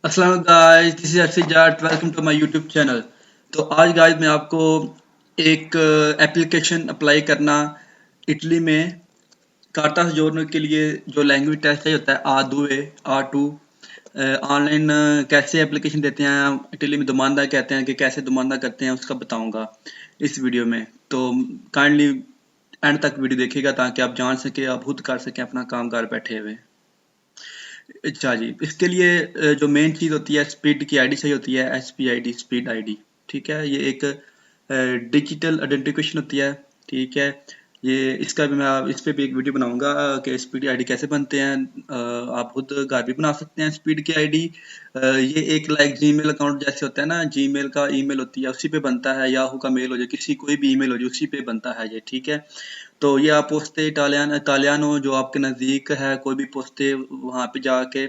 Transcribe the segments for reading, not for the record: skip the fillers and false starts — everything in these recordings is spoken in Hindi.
अस्सलाम guys, this is Arshi Jat. Welcome to my YouTube channel. तो आज गाइस मैं आपको एक एप्लीकेशन अप्लाई करना इटली में काटा से जोड़ने के लिए जो लैंग्वेज टेस्ट चाहिए होता है A2 ऑनलाइन कैसे एप्लीकेशन देते हैं इटली में दुमानदा कहते हैं कि कैसे दुमानदा करते हैं उसका बताऊंगा इस वीडियो में। तो काइंडली एंड तक वीडियो देखिएगा ताकि आप जान सके, आप खुद कर सकें अपना काम घर बैठे हुए। अच्छा जी, इसके लिए जो मेन चीज़ होती है स्पीड की आईडी चाहिए होती है, SPID स्पीड आईडी। ठीक है, ये एक डिजिटल आइडेंटिफिकेशन होती है। ठीक है, ये इसका भी मैं इस पे भी एक वीडियो बनाऊंगा कि स्पीड आईडी कैसे बनते हैं। आप खुद घर भी बना सकते हैं स्पीड की आईडी। ये एक लाइक जीमेल अकाउंट जैसे होता है ना, जीमेल का ईमेल होती है उसी पे बनता है, याहू का मेल हो जाए, किसी कोई भी ईमेल हो जाए उसी पे बनता है ये। ठीक है, तो ये आप पोस्टे इटालियानो जो आपके नज़दीक है, कोई भी पोस्टे वहाँ पे जाके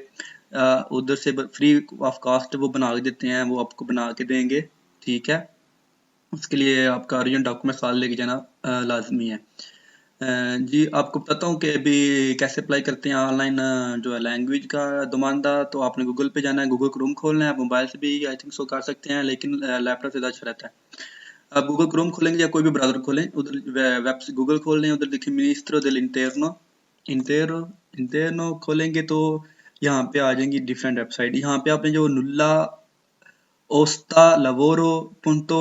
उधर से फ्री ऑफ कॉस्ट वो बना के देते हैं, वो आपको बना के देंगे। ठीक है, उसके लिए आपका ओरिजिनल डॉक्यूमेंट साथ लेके जाना लाजमी है। जी, आपको बताता हूँ कि अभी कैसे अप्लाई करते हैं ऑनलाइन जो है लैंग्वेज का दुमानदा। तो आपने गूगल पे जाना है, गूगल क्रोम खोलना है। आप मोबाइल से भी आई थिंक सो कर सकते हैं, लेकिन लैपटॉप से ज़्यादा अच्छा रहता है। आप गूगल क्रोम खोलेंगे या कोई भी ब्राउज़र खोलें, उधर वेब से गूगल खोल लें, उधर देखिए मिनिस्ट्रो देल इंटेरो इंटेरनो खोलेंगे तो यहाँ पे आ जाएंगी डिफरेंट वेबसाइट। यहाँ पे आपने जो नुल्ला ओस्ता लवोरो punto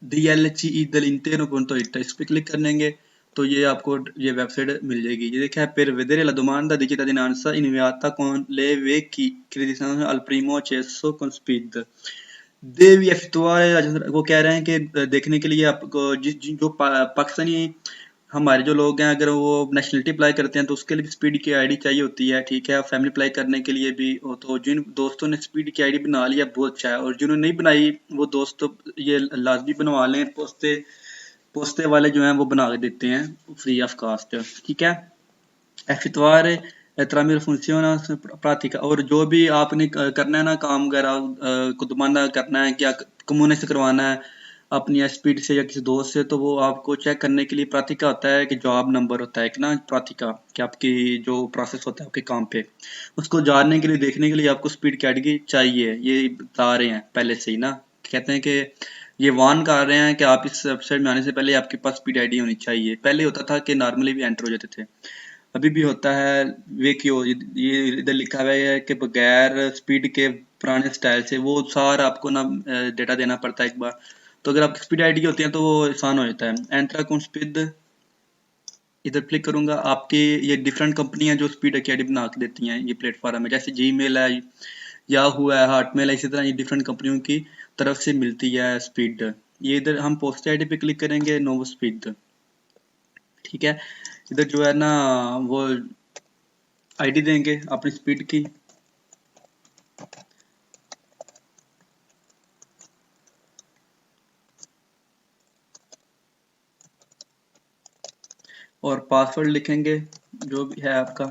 DLCE dell'intero punto it इस पे क्लिक कर लेंगे तो ये आपको ये वेबसाइट मिल जाएगी। ये देखा है, per vedere la domanda di cittadinanza inviata con le vecchie credenziali al primo accesso con speed देव effettuare। वो कह रहे हैं कि देखने के लिए आपको जो पाकिस्तानी हमारे जो लोग हैं, अगर वो नेशनलिटी अप्लाई करते हैं तो उसके लिए भी स्पीड की आईडी चाहिए होती है। ठीक है, फैमिली अप्लाई करने के लिए भी तो जिन दोस्तों ने स्पीड की आईडी बना लिया बहुत अच्छा है, और जिन्होंने नहीं बनाई वो दोस्त तो ये लाजमी बनवा लें। पोस्ते पोस्ते वाले जो हैं वो बना के देते हैं फ्री ऑफ कॉस्ट। ठीक है, effettuare tramite funziona pratica। और जो भी आपने करना है ना काम वगैरह को दुमाना करना है, क्या कम्युने से करवाना है अपनी स्पीड से या किसी दोस्त से, तो वो आपको चेक करने के लिए प्रातिका होता है कि जॉब नंबर होता है एक ना प्रातिका, कि आपकी जो प्रोसेस होता है आपके काम पे, उसको जानने के लिए देखने के लिए आपको स्पीड कैटेगरी चाहिए। ये बता रहे हैं पहले से ही ना, कहते हैं कि ये वार्न कर रहे हैं कि आप इस वेबसाइट में आने से पहले आपके पास स्पीड आईडी होनी चाहिए। पहले होता था कि नॉर्मली भी एंटर हो जाते थे, अभी भी होता है। वे क्यों, ये इधर लिखा हुआ है कि बगैर स्पीड के पुराने स्टाइल से वो सारा आपको ना डेटा देना पड़ता है एक बार। तो अगर आपकी स्पीड आईडी होती है तो वो आसान हो जाता है। एंट्रा कौन स्पीड, इधर क्लिक करूंगा, आपके ये डिफरेंट कंपनियां जो स्पीड अकेडमी बना के देती हैं ये प्लेटफॉर्म है, जैसे जीमेल है, याहू है, हॉटमेल है, इसी तरह ये डिफरेंट कंपनियों की तरफ से मिलती है स्पीड। ये इधर हम पोस्ट आईडी पे क्लिक करेंगे, नो स्पीड। ठीक है, इधर जो है ना वो आईडी देंगे अपनी स्पीड की, और पासवर्ड लिखेंगे जो भी है आपका।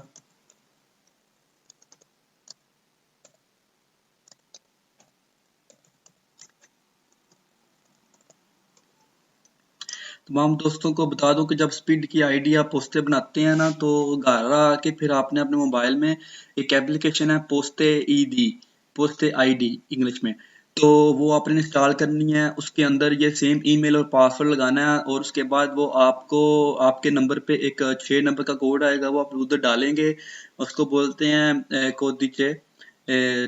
तमाम दोस्तों को बता दूं कि जब स्पीड की आईडी आप पोस्टे बनाते हैं ना, तो घर आके फिर आपने अपने मोबाइल में एक एप्लीकेशन है पोस्टे ईडी, पोस्टे आईडी इंग्लिश में, तो वो आपने इंस्टॉल करनी है। उसके अंदर ये सेम ईमेल और पासवर्ड लगाना है, और उसके बाद वो आपको आपके नंबर पे एक 6 नंबर का कोड आएगा, वो आप उधर डालेंगे। उसको बोलते हैं कोदिचे।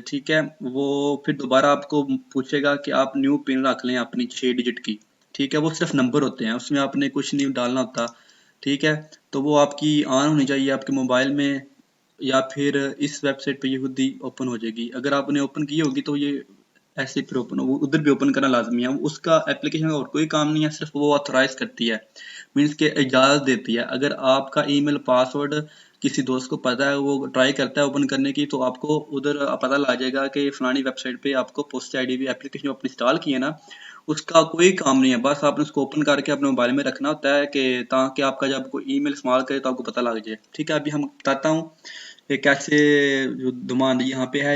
ठीक है, वो फिर दोबारा आपको पूछेगा कि आप न्यू पिन रख लें अपनी 6 डिजिट की। ठीक है, वो सिर्फ नंबर होते हैं, उसमें आपने कुछ नहीं डालना होता। ठीक है, तो वो आपकी ऑन होनी चाहिए आपके मोबाइल में, या फिर इस वेबसाइट पे ये खुद ही ओपन हो जाएगी। अगर आपने ओपन की होगी तो ये ऐसे फिर ओपन हो, उधर भी ओपन करना लाजमी है। उसका एप्लीकेशन का और कोई काम नहीं है, सिर्फ वो ऑथराइज करती है, मीन्स के इजाज़त देती है। अगर आपका ईमेल पासवर्ड किसी दोस्त को पता है, वो ट्राई करता है ओपन करने की, तो आपको उधर पता लग जाएगा कि फलानी वेबसाइट पे आपको पोस्ट आईडी भी एप्लीकेशन अपनी इंस्टॉल की है ना, उसका कोई काम नहीं है। बस आपने उसको ओपन करके अपने मोबाइल में रखना होता है कि ताकि आपका जब कोई ईमेल इस्तेमाल करे तो आपको पता लग जाए। ठीक है, अभी हम बताता हूँ कि कैसे जो दुमान यहाँ पे है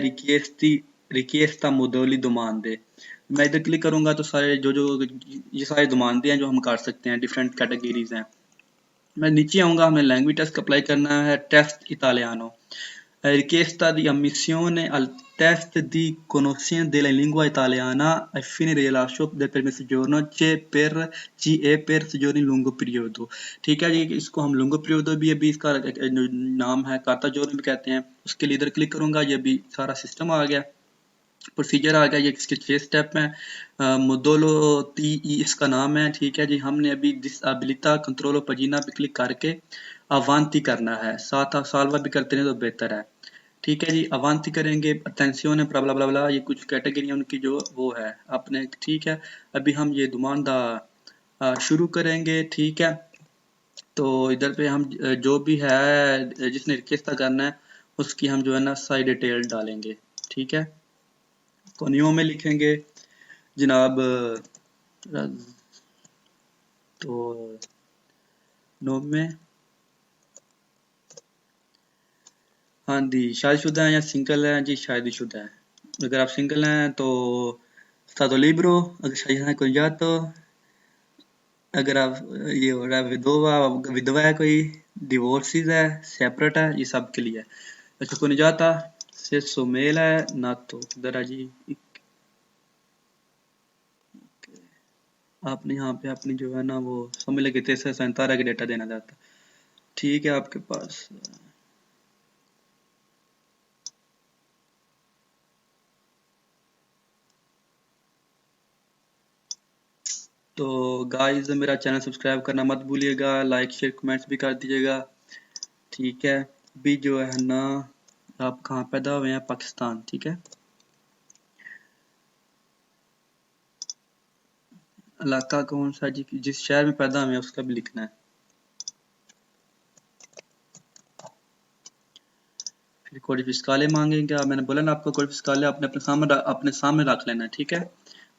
रिक्वेस्टा मोडोली दुमानदे। मैं इधर क्लिक करूंगा तो सारे जो जो ये सारे दुमानदे हैं जो हम कर सकते हैं, डिफरेंट कैटेगरीज हैं। मैं नीचे आऊंगा, हमें लैंग्वेज टेस्ट अप्लाई करना है, टेस्ट इटालियानो, richiesta di ammissione al test di conoscenza della lingua italiana ai fini del rilascio del permesso di soggiorno CE per soggiorno in lungo periodo। ठीक है जी, इसको हम लंगो periodo भी अभी इसका नाम है, काता जोर भी कहते हैं। उसके लिए इधर क्लिक करूंगा, ये भी सारा सिस्टम आ गया, प्रोसीजर आ गया। ये इसके 6 स्टेप हैं। मोदोलो टी ई इसका नाम है। ठीक है जी, हमने अभी डिसबिलिटा कंट्रोलो पजीना पे क्लिक करके अवांति करना है। साथ सालवा भी करते हैं तो बेहतर है। ठीक है जी, अवांति करेंगे। अटेंशियन है ब्ला ब्ला ब्ला, ये कुछ कैटेगरी उनकी जो वो है अपने। ठीक है, अभी हम ये दुमानदा शुरू करेंगे। ठीक है, तो इधर पे हम जो भी है जिसने रिक्वेस्ट करना है उसकी हम जो है ना सारी डिटेल डालेंगे। ठीक है, कोनियो में लिखेंगे जनाब तो नो में हाँ जी, शादीशुदा हैं या सिंगल हैं जी? शादीशुदा है। अगर आप सिंगल हैं तो stato libero, अगर शादीशुदा है कोई जा तो। अगर आप ये हो रहा है विधवा विधवा है कोई, डिवोर्सिस है, सेपरेट है, ये सब के लिए है। अच्छा, कोई नहीं जाता से सुमेल है ना तो इधर जी आपने यहाँ पे अपनी जो है ना वो समझ लगे 347 के डेटा देना चाहता। ठीक है, आपके पास तो गाइस मेरा चैनल सब्सक्राइब करना मत भूलिएगा, लाइक शेयर कमेंट्स भी कर दीजिएगा। ठीक है, भी जो है ना आप कहाँ पैदा हुए हैं? पाकिस्तान। ठीक है, इलाका कौन सा जी? जिस शहर में पैदा हुए हैं उसका भी लिखना है। फिर कोड फिस्काले मांगेंगे। मैंने बोला ना आपको, कोड फिस्काले आपने अपने सामने रख लेना है। ठीक है,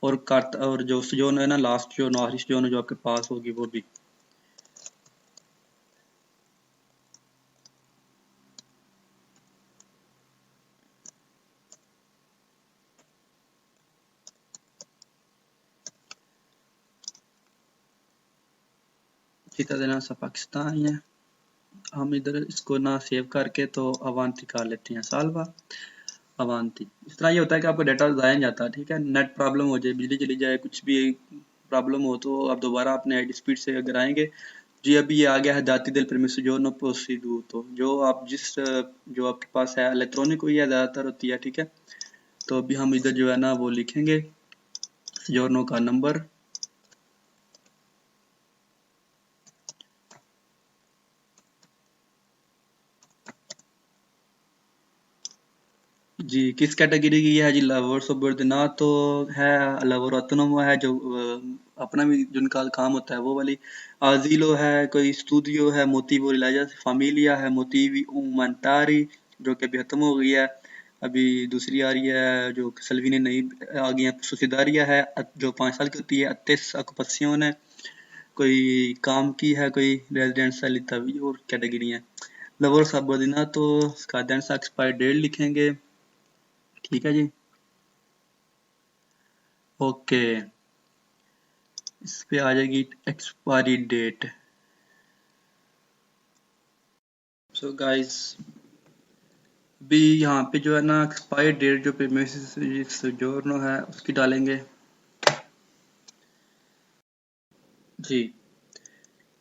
और काट और जो है ना लास्ट जो आखिरी जो जो आपके पास होगी वो भी। सीता देना सा पाकिस्तान ही है। हम इधर इसको ना सेव करके तो अवांति कर लेते हैं, सालवा अवांति। इस तरह ये होता है कि आपका डाटा ज़ाया नहीं जाता। ठीक है, नेट प्रॉब्लम हो जाए, बिजली चली जाए, कुछ भी प्रॉब्लम हो तो आप दोबारा अपने आईडी स्पीड से अगर आएंगे। जी, अभी ये आ गया है दाती दिल परमिशन जो नो प्रोसीडू, तो जो आप जो आपके पास है इलेक्ट्रॉनिक हुई है ज़्यादातर होती है। ठीक है, तो अभी हम इधर जो है ना वो लिखेंगे जोरनो का नंबर। जी, किस कैटेगरी की है जी? लवर सबोर्डिनातो है, लवर ऑटोनोमो है जो अपना भी जिनका काम होता है वो वाली। आजिलो है, कोई स्टूडियो है, मोटिवो रिलाजा फामिलिया है, मोटिवी उमंटारी जो कि अभी खत्म हो गई है। अभी दूसरी आ रही है जो सल्वीनी नई आ गई है, सुसिदारिया है जो 5 साल की होती है। अत्तेस अकुपसियोन है, कोई काम की है, कोई रेजिडेंशियल तभी और कैटेगरी है। लवर सबोर्डिनातो स्काडेंस एक्सपायर डेट लिखेंगे। ठीक है जी, ओके। इस पे आ जाएगी एक्सपायरी डेट। सो गाइस भी यहाँ पे जो है ना एक्सपायरी डेट जो पे जोड़ना है उसकी डालेंगे। जी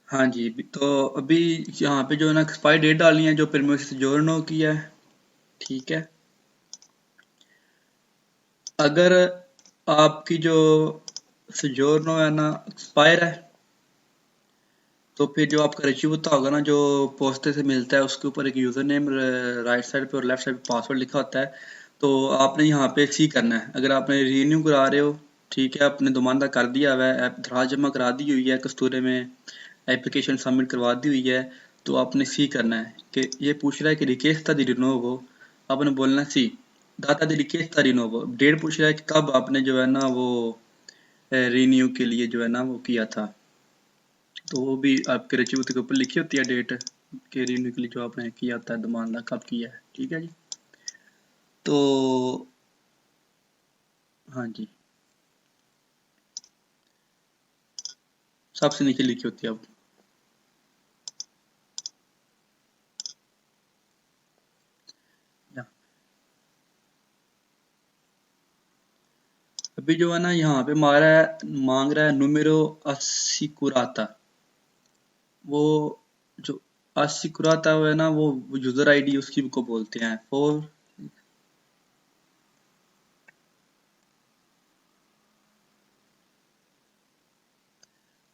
हाँ जी, तो अभी यहाँ पे जो है ना एक्सपायरी डेट डालनी है जो परमिशन जोड़नो की है। ठीक है, अगर आपकी जो सजोरनो है ना एक्सपायर है तो फिर जो आपका रिसीव होता होगा ना जो पोस्टे से मिलता है उसके ऊपर एक यूज़र नेम राइट साइड पे और लेफ्ट साइड पे पासवर्ड लिखा होता है। तो आपने यहाँ पे सी करना है। अगर आपने रीन्यू करा रहे हो, ठीक है, आपने दुमानदा कर दिया हुआ है, दरखास्त जमा करा दी हुई है, कस्तूरे में एप्लीकेशन सबमिट करवा दी हुई है, तो आपने सी करना है कि ये पूछ रहा है कि रिक्वेस्ट दी रिनोवो, आपने बोलना है सी दाता दी रिक्वेस्ट रिनोवो। डेट पूछ रहा है कि कब आपने जो है ना वो रीन्यू के लिए जो है ना वो किया था, तो वो भी आपके रचीवत के ऊपर लिखी होती है डेट के रिन्यू के लिए जो आपने किया होता है दुमानदा कब किया है। ठीक है जी, तो हाँ जी, सबसे नीचे लिखी होती है अब। अभी जो है ना यहाँ पे मांग रहा है नुमेरो असिकुराता। वो जो असिकुराता है ना, वो यूजर आईडी उसकी को बोलते हैं। फोर।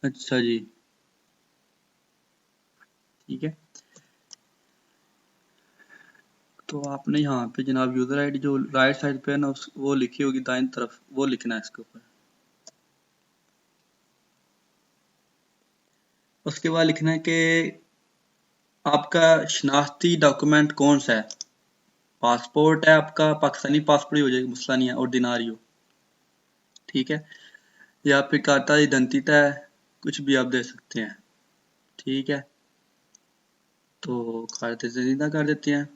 अच्छा जी, ठीक है। तो आपने यहाँ पे जनाब यूजर आईडी जो राइट साइड पे है ना, वो लिखी होगी दाईं तरफ, वो लिखना है इसके ऊपर। उसके बाद लिखना है कि आपका शनाख्ती डॉक्यूमेंट कौन सा है। पासपोर्ट है आपका, पाकिस्तानी पासपोर्ट ही हो जाएगा, मसला नहीं है, और दिनार ही हो, ठीक है। या फिर खाता इदंतिता है, कुछ भी आप दे सकते हैं, ठीक है। तो खाता इदंतिता कर देते हैं।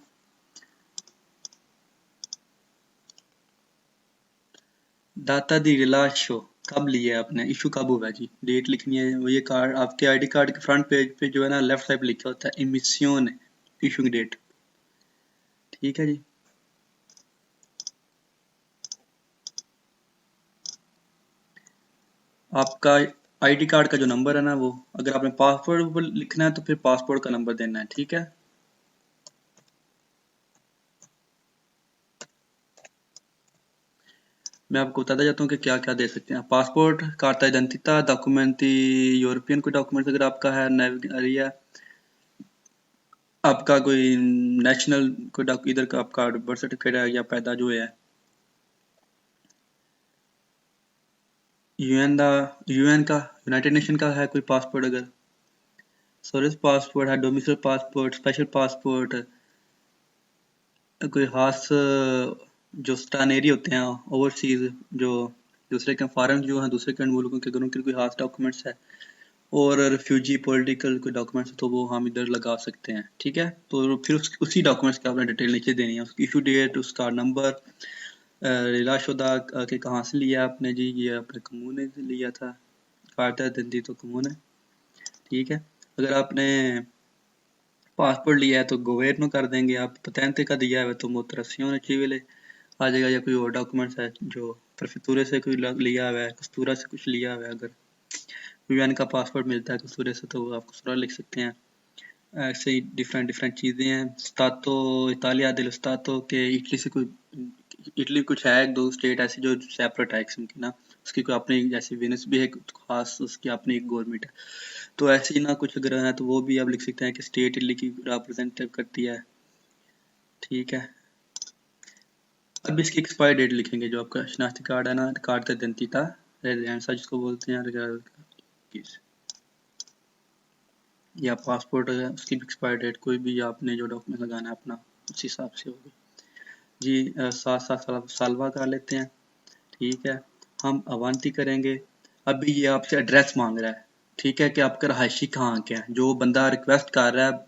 दाता दी रिलाशो, कब लिया है आपने, इशू कब हुआ है जी, डेट लिखनी है। वो ये कार्ड आपके आईडी कार्ड के फ्रंट पेज पे जो है ना, लेफ्ट साइड पे लिखा होता है इमिसियोन, इशू की डेट, ठीक है जी। आपका आईडी कार्ड का जो नंबर है ना, वो अगर आपने पासपोर्ट पर लिखना है तो फिर पासपोर्ट का नंबर देना है, ठीक है। मैं आपको बताता जाता हूँ कि क्या क्या दे सकते हैं। Passport, carta identità, documenti European कोई डॉक्यूमेंट अगर आपका है, नेविगेरिया, आपका कोई नेशनल कोई इधर का आपका बर्थ सर्टिफिकेट है या पैदा जो है, यूएन का, यूनाइटेड नेशन का है कोई पासपोर्ट अगर, सर्विस पासपोर्ट है, डोमिसाइल पासपोर्ट, स्पेशल पासपोर्ट, कोई खास जो स्टानेरी होते हैं ओवरसीज, जो दूसरे के फॉरेन जो हैं, दूसरे के मुल्कों के, अगर उनके कोई खास डॉक्यूमेंट्स है, और रेफ्यूजी पॉलिटिकल कोई डॉक्यूमेंट्स तो वो हम इधर लगा सकते हैं, ठीक है। तो फिर उसी डॉक्यूमेंट्स की आपने डिटेल नीचे देनी है, उसकी इशू डेट, उसका नंबर, रिलाशुदा के कहाँ से लिया आपने जी, ये आपने कमूने से लिया था, कार्टा दंदी तो कमूने, ठीक है। अगर आपने पासपोर्ट लिया है तो गवर्नो कर देंगे आप, पतेंते का दिया है तो मोतरसियों चिविले आ जाएगा, या कोई और डॉक्यूमेंट्स है जो प्रेफेक्टूरे से कोई लिया हुआ है, कस्तूरा से कुछ लिया हुआ है, अगर यूएन का पासपोर्ट मिलता है कस्तूरे से तो आप कस्तूरा लिख सकते हैं। ऐसे ही डिफरेंट डिफरेंट चीज़ें हैं। स्टातो इतालिया दिलो स्टातो के, इटली से कोई, इटली कुछ है एक दो स्टेट ऐसी जो सेपरेट है किस्म की ना, उसकी कोई अपनी, जैसे वेनिस भी है खास, उसकी अपनी एक गवर्नमेंट है। तो ऐसे ही ना कुछ अगर है तो वो भी आप लिख सकते हैं कि स्टेट इटली की रिप्रेजेंटेटिव करती है, ठीक है। अब इसकी एक्सपायरी डेट लिखेंगे, जो आपका शनाख्ती कार्ड है ना, कार्ड identità residenza जिसको बोलते हैं, या पासपोर्ट है उसकी भी एक्सपायरी डेट, कोई भी आपने जो डॉक्यूमेंट लगाना है अपना, उस हिसाब से होगी जी। 7 सालवा कर लेते हैं, ठीक है। हम अवांती करेंगे। अभी ये आपसे एड्रेस मांग रहा है, ठीक है, कि आपका रहायशी कहाँ के हैं। जो बंदा रिक्वेस्ट कर रहा है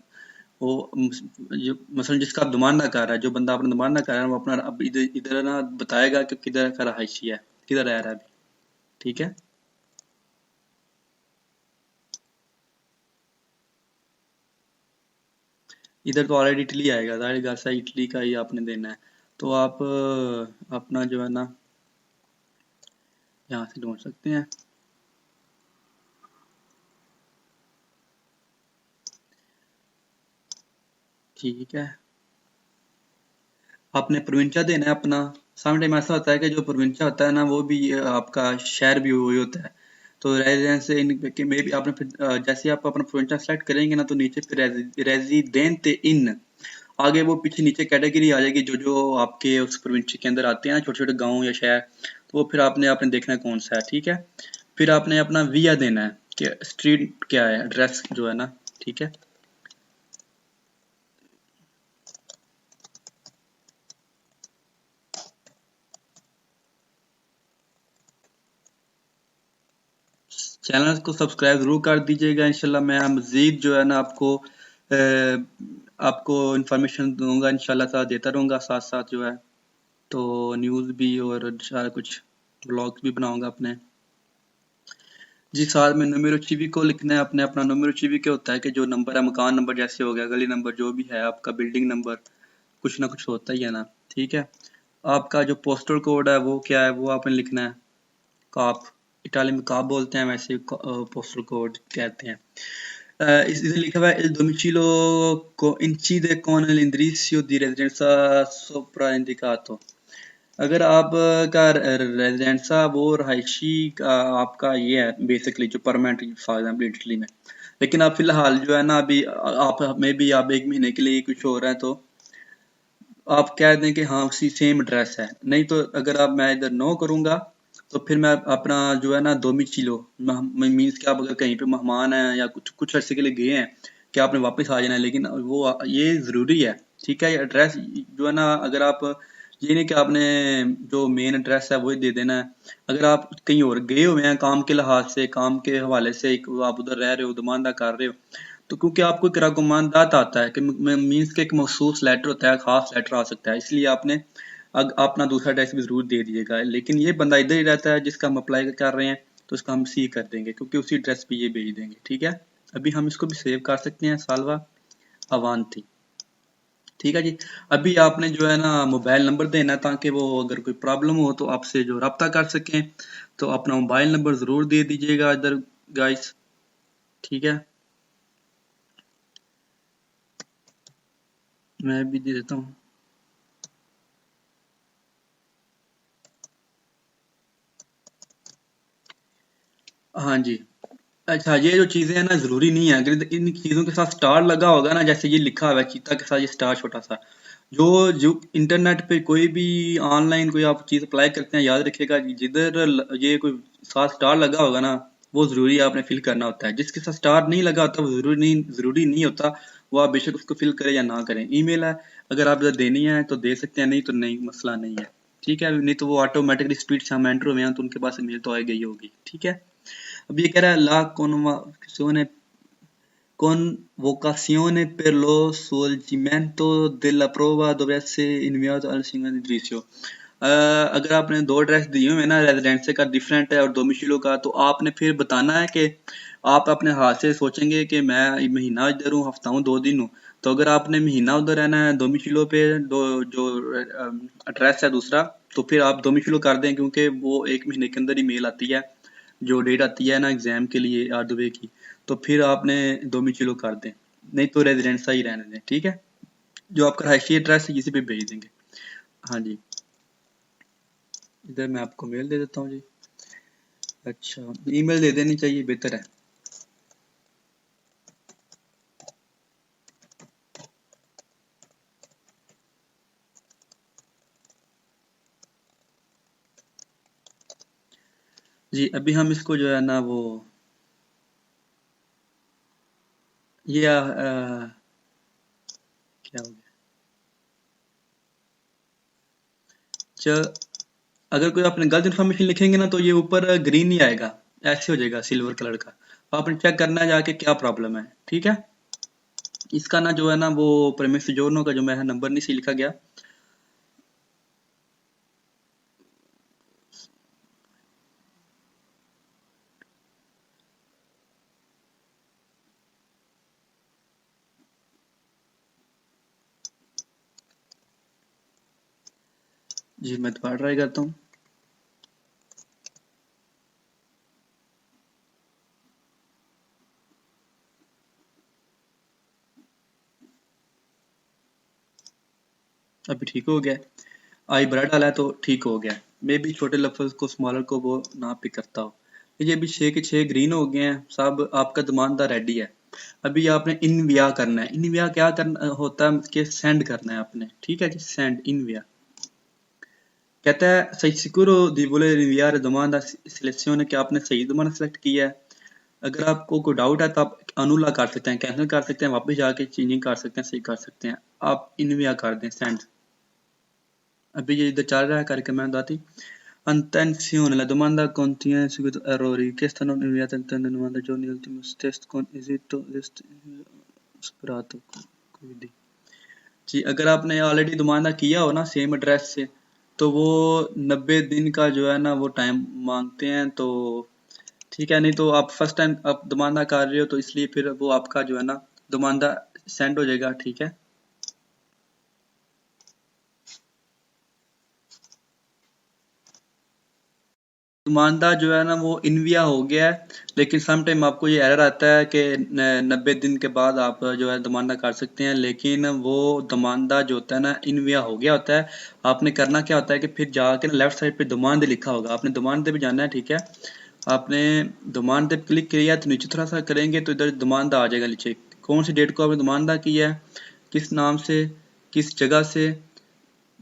वो जो मसलन जिसका आप नुमाइंदा कर रहा है, जो बंदा अपना नुमाइंदा कर रहा है, वो अपना अब इधर इधर ना बताएगा कि किधर का रहायशी है, किधर रह रहा है अभी, ठीक है। इधर तो ऑलरेडी इटली आएगा, जाहिर घर से इटली का ही आपने देना है। तो आप अपना जो है ना यहाँ से ढूंढ सकते हैं, ठीक है। आपने प्रोविंचा देना है अपना। सम टाइम ऐसा होता है कि जो प्रोविंचा होता है ना, वो भी आपका शहर भी वही होता है। तो रेजिडेंस इन में भी आपने फिर जैसे ही आप अपना प्रोविंचा सेलेक्ट करेंगे ना, तो नीचे फिर रेजिडेंट इन, आगे वो पीछे नीचे कैटेगरी आ जाएगी, जो जो आपके उस प्रोविंस के अंदर आते हैं ना, छोटे छोटे गांव या शहर, तो वो फिर आपने देखना है कौन सा है, ठीक है। फिर आपने अपना विया देना है कि स्ट्रीट क्या है, एड्रेस जो है ना, ठीक है। चैनल को सब्सक्राइब जरूर कर दीजिएगा। इंशाल्लाह मैं मज़ीद जो है ना आपको इन्फॉर्मेशन दूंगा, इंशाल्लाह साथ देता रहूँगा, साथ साथ जो है तो न्यूज़ भी और सारा कुछ ब्लॉग्स भी बनाऊंगा अपने जी। साथ में नंबर चीवी को लिखना है अपने, अपना नंबर चीवी क्या होता है कि जो नंबर है, मकान नंबर जैसे हो गया, गली नंबर, जो भी है आपका बिल्डिंग नंबर, कुछ ना कुछ होता ही है ना, ठीक है। आपका जो पोस्टल कोड है वो क्या है, वो आपने लिखना है, काप, इटाली में काप बोलते हैं, वैसे पोस्टल कोड कहते हैं। इधर लिखा हुआ है il domicilio incide con l'indirizzo di residenza sopra indicato। अगर आप का रेजिडेंसा वो रहायशी का आपका ये है बेसिकली जो परमानेंट फॉर एग्जाम्पल इटली में, लेकिन आप फिलहाल जो है ना अभी आप में भी आप 1 महीने के लिए कुछ हो रहा है तो आप कह दें कि हाँ उसी सेम एड्रेस है। नहीं तो अगर आप मैं इधर नो करूंगा तो फिर मैं अपना जो है ना डोमिचिलो मीन्स कि आप अगर कहीं पे मेहमान हैं या कुछ कुछ अर्से के लिए गए हैं कि आपने वापस आ जाना है, लेकिन वो ये ज़रूरी है, ठीक है। एड्रेस जो है ना, अगर आप ये नहीं कि आपने जो मेन एड्रेस है वही दे देना है। अगर आप कहीं और गए हुए हैं काम के लिहाज से, काम के हवाले से आप उधर रह रहे हो, दुमानदा कर रहे हो, तो क्योंकि आपको एक रकमांदात आता है कि मीन्स के एक मखसूस लेटर होता है, खास लेटर आ सकता है, इसलिए आपने अपना दूसरा एड्रेस भी जरूर दे दीजिएगा। लेकिन ये बंदा इधर ही रहता है जिसका हम अप्लाई कर रहे हैं, तो उसका हम सी कर देंगे क्योंकि उसी एड्रेस पे ये भेज देंगे, ठीक है। अभी हम इसको भी सेव कर सकते हैं, सालवा अवांती, ठीक है जी। अभी आपने जो है ना मोबाइल नंबर देना है ताकि वो अगर कोई प्रॉब्लम हो तो आपसे जो रब्ता कर सकें, तो अपना मोबाइल नंबर जरूर दे दीजिएगा इधर गाइस, ठीक है। मैं भी दे देता हूँ। हाँ जी। अच्छा, ये जो चीजें हैं ना जरूरी नहीं है, अगर इन चीजों के साथ स्टार लगा होगा ना, जैसे ये लिखा हुआ है चीता के साथ ये स्टार छोटा सा, जो जो इंटरनेट पे कोई भी ऑनलाइन कोई आप चीज अप्लाई करते हैं, याद रखिएगा जिधर ये कोई साथ स्टार लगा होगा ना, वो जरूरी आपने फिल करना होता है। जिसके साथ स्टार नहीं लगा होता वो जरूरी नहीं होता, वो आप बेशक उसको फिल करें या ना करें। ईमेल है, अगर आप इधर देनी है तो दे सकते हैं, नहीं तो नहीं, मसला नहीं है, ठीक है। नहीं तो वो ऑटोमेटिकली स्पीड से हम एंटर हुए हैं तो उनके पास ईमेल तो आ गई होगी, ठीक है। अब ये कह रहा है ला convocazione per lo svolgimento della prova dove से inviato al singolare। अगर आपने दो एड्रेस दिए हुए हैं ना, रेजिडेंस का डिफरेंट है और डोमिशिलो का, तो आपने फिर बताना है कि आप अपने हाथ से सोचेंगे कि मैं महीना इधर हूँ, हफ्ता हूँ, 2 दिन हूँ। तो अगर आपने महीना उधर रहना है डोमिशिलो पे, जो एड्रेस है दूसरा, तो फिर आप डोमिशिलो कर दें क्योंकि वो 1 महीने के अंदर ही मेल आती है, जो डेट आती है ना एग्जाम के लिए आर की, तो फिर आपने डोमिचिलो कर दें, नहीं तो रेजिडेंसा ही रहने दें, ठीक है। जो आपका रहायशी एड्रेस है इसी पे भेज देंगे। हाँ जी, इधर मैं आपको मेल दे देता हूँ जी। अच्छा, ईमेल दे देनी चाहिए, बेहतर है। जी, अभी हम इसको जो है ना वो ये क्या हो गया, चल अगर कोई आपने गलत इन्फॉर्मेशन लिखेंगे ना तो ये ऊपर ग्रीन नहीं आएगा, ऐसे हो जाएगा सिल्वर कलर का। आपने चेक करना है जाके क्या प्रॉब्लम है, ठीक है। इसका ना जो है ना वो प्रेमिस जोड़ने का जो मेरा नंबर नहीं सी लिखा गया। जी, मैं दोबारा ट्राई करता हूँ। अभी ठीक हो गया, आई बड़ा डाला है तो ठीक हो गया। मे भी छोटे लफ्ज को स्मॉलर को वो ना पिक करता हो। ये अभी 6 के 6 ग्रीन हो गए हैं साहब, आपका दुकानदार रेडी है। अभी आपने इनविया करना है। इनविया क्या करना होता है कि सेंड करना है आपने, ठीक है जी। सेंड इनविया कहता है sei sicuro di voler inviare domanda selezione, कि आपने सही दोबारा सेलेक्ट किया है। अगर आपको कोई डाउट है तो आप अनुला कर सकते हैं, कैंसिल कर सकते हैं, वापस जाके चेंजिंग कर सकते हैं, सही कर सकते हैं। आप इनविया कर दें सेंड। अभी ये इधर चल रहा है करके मैं बताती। Attenzione, la domanda contiene subito errori che stanno inviate all'interno della domanda giorni ultimo test con esito superato quindi। जी, अगर आपने ऑलरेडी दुमानदा किया हो ना सेम एड्रेस से, तो वो 90 दिन का जो है ना वो टाइम मांगते हैं, तो ठीक है। नहीं तो आप फर्स्ट टाइम आप दुमानदा कर रहे हो तो इसलिए फिर वो आपका जो है ना दुमानदा सेंड हो जाएगा, ठीक है। दमानदा जो है ना वो इन्विया हो गया है, लेकिन सम टाइम आपको ये एरर आता है कि 90 दिन के बाद आप जो है दमानदा कर सकते हैं, लेकिन वो दमानदा जो होता है ना इन्विया हो गया होता है। आपने करना क्या होता है कि फिर जाके ना लेफ्ट साइड पे दमानदे लिखा होगा, आपने दमानदे पे जाना है, ठीक है। आपने दमानदे पे क्लिक किया तो नीचे थोड़ा सा करेंगे तो इधर दमानदा आ जाएगा नीचे, कौन सी डेट को आपने दमानदा किया है, किस नाम से, किस जगह से,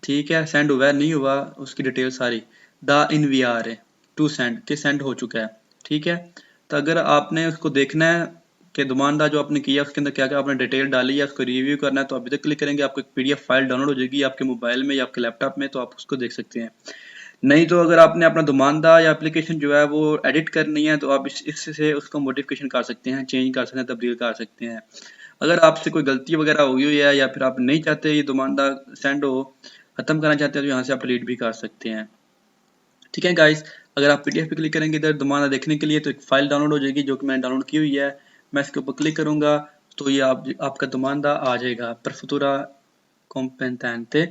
ठीक है, सेंड हुआ है नहीं हुआ, उसकी डिटेल सारी, द इन वी आर है टू सेंड के सेंड हो चुका है, ठीक है। तो अगर आपने उसको देखना है कि दुमानदा जो आपने किया उसके अंदर क्या क्या आपने डिटेल डाली है, उसको रिव्यू करना है, तो आप इधर क्लिक करेंगे, आपको एक पीडीएफ फाइल डाउनलोड हो जाएगी आपके मोबाइल में या आपके लैपटॉप में, तो आप उसको देख सकते हैं। नहीं तो अगर आपने अपना दुमानदा या एप्लीकेशन जो है वो एडिट करनी है तो आप इससे उसको मॉडिफिकेशन कर सकते हैं, चेंज कर सकते हैं, तब्दील कर सकते हैं। अगर आपसे कोई गलती वगैरह हुई हुई है या फिर आप नहीं चाहते ये दुमानदा सेंड हो, खत्म करना चाहते हैं, तो यहाँ से आप डिलीट भी कर सकते हैं, ठीक है गाइस। अगर आप पीडीएफ पे क्लिक करेंगे इधर दुमानदा देखने के लिए तो एक फाइल डाउनलोड हो जाएगी जो कि मैंने डाउनलोड की हुई है। मैं इसके ऊपर क्लिक करूंगा तो ये आपका दुमानदा आ जाएगा परफुतुरा कॉम्पेटेंटे,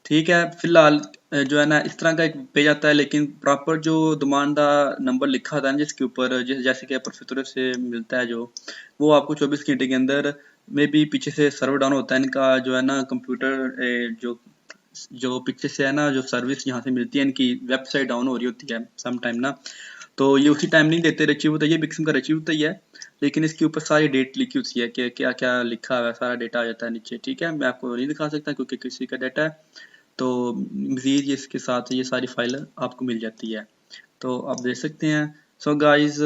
ठीक है। फिलहाल जो है ना इस तरह का एक पेज आता है, लेकिन प्रॉपर जो दुमानदा नंबर लिखा होता है ना जिसके ऊपर, जैसे कि परफेक्टोर से मिलता है जो, वो आपको 24 घंटे के अंदर में भी पीछे से सर्वर डाउन होता है इनका जो है ना कंप्यूटर, जो पीछे से है ना जो सर्विस यहाँ से मिलती है इनकी वेबसाइट डाउन हो रही होती है सम टाइम ना, तो ये उसी टाइम नहीं देते, रची होता है, ये किस्म का रची होता ही है, लेकिन इसके ऊपर सारी डेट लिखी होती है कि क्या क्या लिखा हुआ है, सारा डेटा आ जाता है नीचे, ठीक है। मैं आपको नहीं दिखा सकता क्योंकि किसी का डाटा है, तो मज़ीद इसके साथ ये सारी फाइल आपको मिल जाती है, तो आप देख सकते हैं। सो गाइस,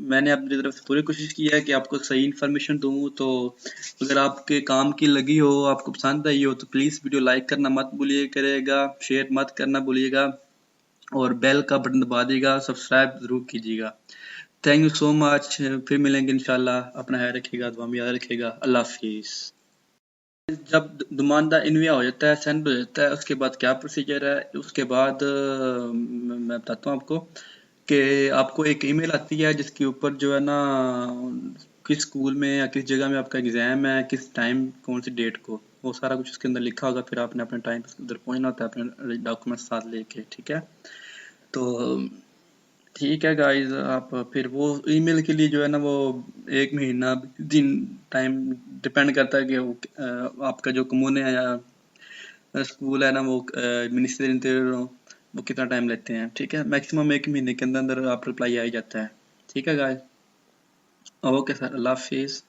मैंने अपनी तरफ से पूरी कोशिश की है कि आपको सही इन्फॉर्मेशन दूँ, तो अगर आपके काम की लगी हो, आपको पसंद आई हो, तो प्लीज़ वीडियो लाइक करना मत भूलिए करेगा, शेयर मत करना भूलिएगा, और बेल का बटन दबा दीजिएगा, सब्सक्राइब ज़रूर कीजिएगा। थैंक यू सो मच, फिर मिलेंगे इंशाल्लाह, अपना ख्याल रखिएगा, दुआ में याद रखिएगा, अल्लाह हाफिज़। जब दुमानदा इन्विया हो जाता है, सेंड हो जाता है, उसके बाद क्या प्रोसीजर है, उसके बाद मैं बताता हूँ आपको कि आपको एक ईमेल आती है जिसके ऊपर जो है ना किस स्कूल में या किस जगह में आपका एग्ज़ाम है, किस टाइम, कौन सी डेट को, वो सारा कुछ उसके अंदर लिखा होगा। फिर आपने अपने टाइम पर उधर पहुंचना होता है अपने डॉक्यूमेंट्स साथ लेके, ठीक है। तो ठीक है गाइस, आप फिर वो ईमेल के लिए जो है ना वो 1 महीना दिन टाइम डिपेंड करता है कि वो आपका जो कम्यून है या स्कूल है ना वो मिनिस्ट्री इंटीरियर वो कितना टाइम लेते हैं, ठीक है। मैक्सिमम 1 महीने के अंदर अंदर आप रिप्लाई आ ही जाता है, ठीक है गाइस। ओके सर, अल्लाह हाफिज़।